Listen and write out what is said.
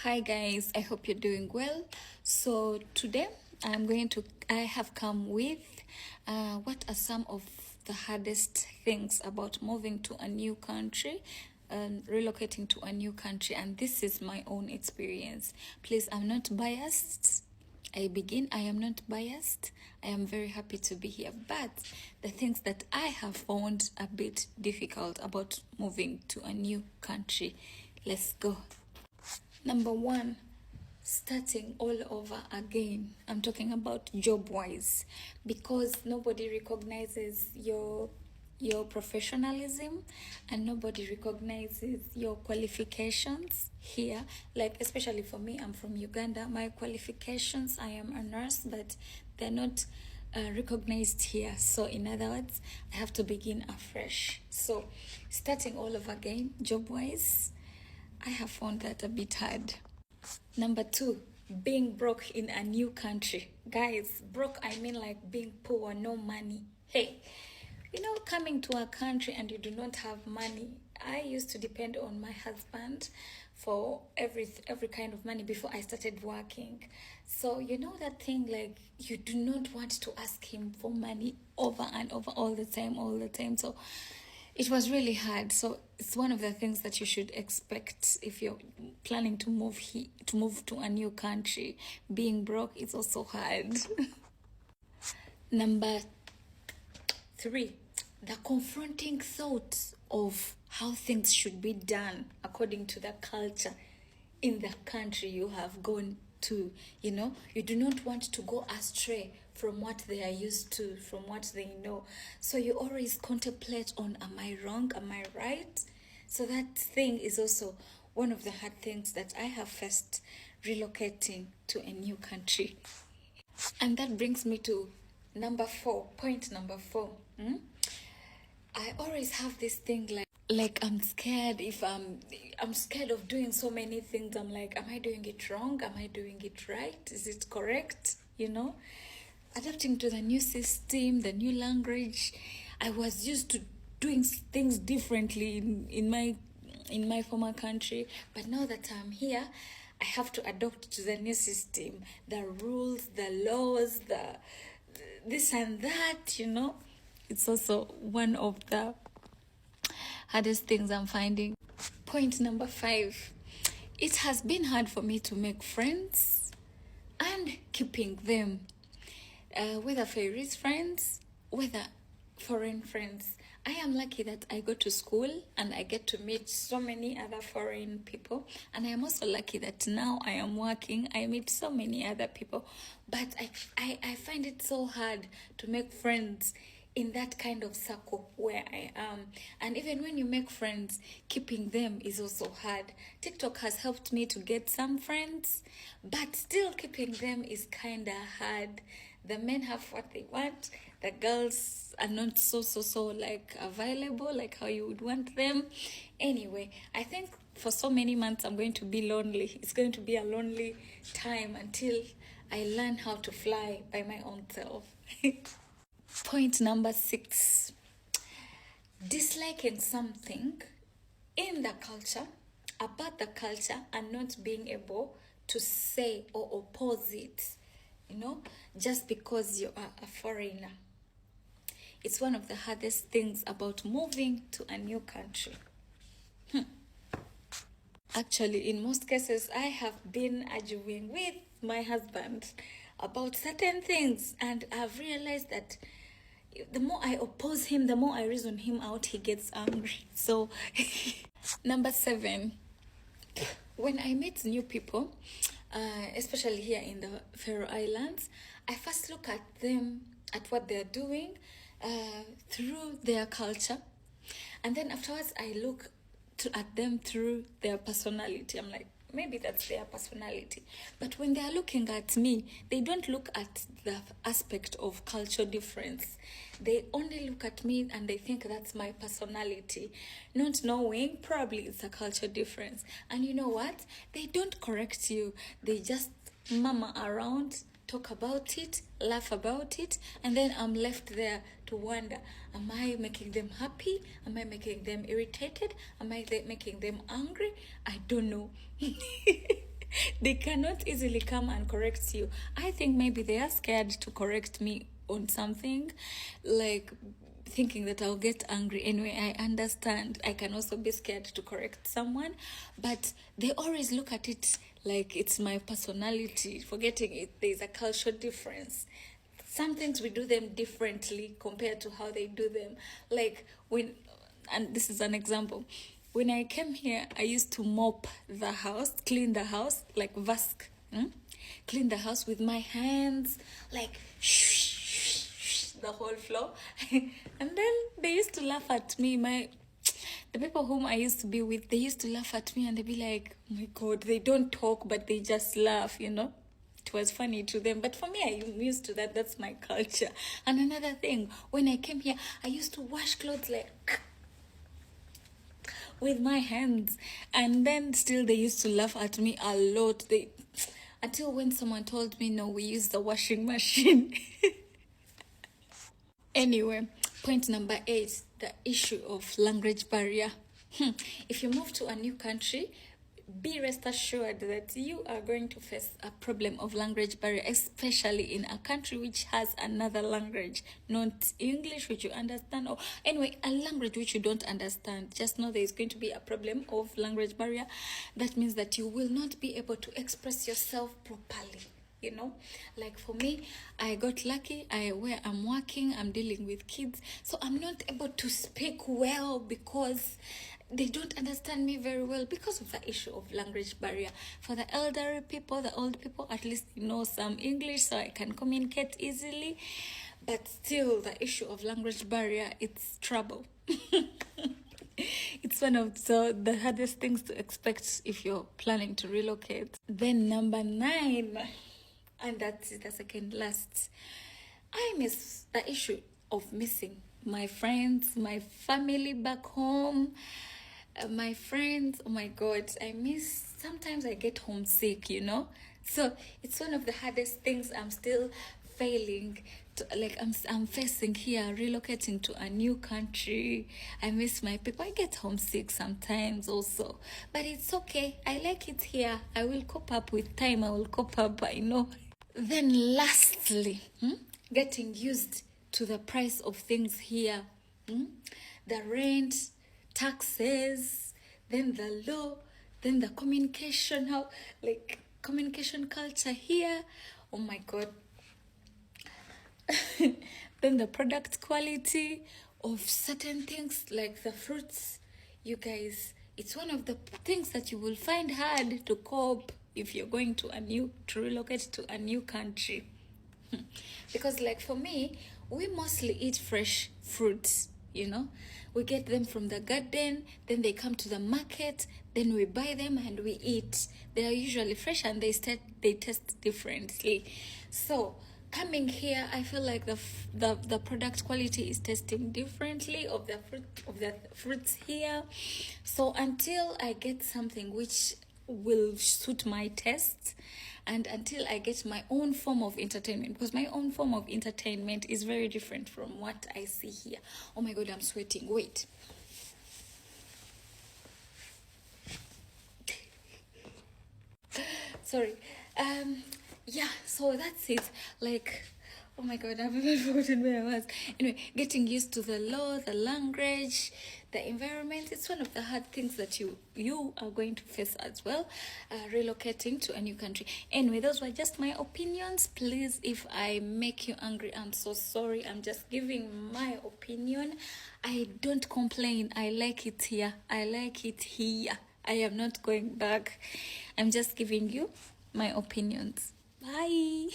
Hi guys, I hope you're doing well. So today I have come with what are some of the hardest things about moving to a new country and relocating to a new country, and this is my own experience. Please, I'm not biased. I am not biased. I am very happy to be here, but the things that I have found a bit difficult about moving to a new country. Let's go. Number one, starting all over again. I'm talking about job wise, because nobody recognizes your professionalism and nobody recognizes your qualifications here. Like, especially for me, I'm from Uganda. My qualifications, I am a nurse, but they're not recognized here. So in other words, I have to begin afresh. So starting all over again, job wise, I have found that a bit hard. Number two, being broke in a new country. Guys, broke, I mean like being poor, no money. Hey, coming to a country and you do not have money. I used to depend on my husband for every kind of money before I started working. So that thing, like, you do not want to ask him for money over and over all the time. So it was really hard. So it's one of the things that you should expect if you're planning to move to a new country. Being broke is also hard. Number three, the confronting thought of how things should be done according to the culture in the country you have gone to. You do not want to go astray from what they are used to, from what they know. So you always contemplate on, am I wrong? Am I right? So that thing is also one of the hard things that I have faced relocating to a new country. And that brings me to point number four. I always have this thing like I'm scared. If I'm scared of doing so many things. I'm like, am I doing it wrong? Am I doing it right? Is it correct? Adapting to the new system, the new language. I was used to doing things differently in my former country, but now that I'm here, I have to adapt to the new system, the rules, the laws, the this and that. It's also one of the hardest things I'm finding. Point number five, it has been hard for me to make friends and keeping them, whether Faris friends, whether foreign friends. I am lucky that I go to school and I get to meet so many other foreign people, and I am also lucky that now I am working, I meet so many other people. But I find it so hard to make friends in that kind of circle where I am. And even when you make friends, keeping them is also hard. TikTok has helped me to get some friends, but still keeping them is kind of hard. The men have what they want. The girls are not so like available like how you would want them. Anyway, I think for so many months I'm going to be lonely. It's going to be a lonely time until I learn how to fly by my own self. Point number six, disliking something in the culture, about the culture, and not being able to say or oppose it, just because you are a foreigner. It's one of the hardest things about moving to a new country. Actually, in most cases, I have been arguing with my husband about certain things, and I've realized that the more I oppose him, the more I reason him out, he gets angry. So, number seven, when I meet new people, especially here in the Faroe Islands, I first look at them, at what they're doing through their culture, and then afterwards I look at them through their personality. I'm like, maybe that's their personality. But when they are looking at me, they don't look at the aspect of culture difference. They only look at me and they think that's my personality, not knowing probably it's a culture difference. And you know what? They don't correct you. They just mama around, talk about it, laugh about it, and then I'm left there to wonder, am I making them happy? Am I making them irritated? Am I making them angry? I don't know. They cannot easily come and correct you. I think maybe they are scared to correct me on something, like thinking that I'll get angry. Anyway, I understand. I can also be scared to correct someone, but they always look at it like it's my personality, forgetting it. There's a cultural difference. Some things we do them differently compared to how they do them. Like when, and this is an example. When I came here, I used to mop the house, clean the house, like vask, clean the house with my hands, like the whole floor. And then they used to laugh at me. The people whom I used to be with, they used to laugh at me and they'd be like, oh my God, they don't talk, but they just laugh, you know. It was funny to them, but for me, I'm used to that. That's my culture. And another thing, when I came here, I used to wash clothes like with my hands, and then still they used to laugh at me a lot. Until when someone told me, no, we use the washing machine. Anyway, point number 8, the issue of language barrier. If you move to a new country, be rest assured that you are going to face a problem of language barrier, especially in a country which has another language, not English, which you understand, or anyway, a language which you don't understand. Just know there is going to be a problem of language barrier. That means that you will not be able to express yourself properly. You know, like for me, I got lucky. Where I'm working, I'm dealing with kids, so I'm not able to speak well because they don't understand me very well because of the issue of language barrier. For the elderly people, the old people, at least they know some English, so I can communicate easily. But still, the issue of language barrier, it's trouble. It's one of the hardest things to expect if you're planning to relocate. Then number 9, and that's the second last, I miss the issue of missing my friends, my family back home, my friends. Oh my God, sometimes I get homesick, you know. So it's one of the hardest things I'm still failing to, like I'm facing here, relocating to a new country. I miss my people. I get homesick sometimes also, but it's okay. I like it here. I will cope up with time. I will cope up, I know. Then lastly, getting used to the price of things here, the rent, taxes, then the law, then the communication, communication culture here. Oh my God. Then the product quality of certain things like the fruits. You guys, it's one of the things that you will find hard to cope if you're going to relocate to a new country. Because like for me, we mostly eat fresh fruits, you know. We get them from the garden, then they come to the market, then we buy them and we eat. They are usually fresh and they taste differently. So coming here, I feel like the product quality is tasting differently of the fruits here. So until I get something which will suit my taste, and until I get my own form of entertainment, because my own form of entertainment is very different from what I see here. Oh my God, I'm sweating. Wait. Sorry. Yeah, so that's it. Like, oh my God, I've even forgotten where I was. Anyway, getting used to the law, the language, the environment. It's one of the hard things that you are going to face as well, relocating to a new country. Anyway, those were just my opinions. Please, if I make you angry, I'm so sorry. I'm just giving my opinion. I don't complain. I like it here. I like it here. I am not going back. I'm just giving you my opinions. Bye.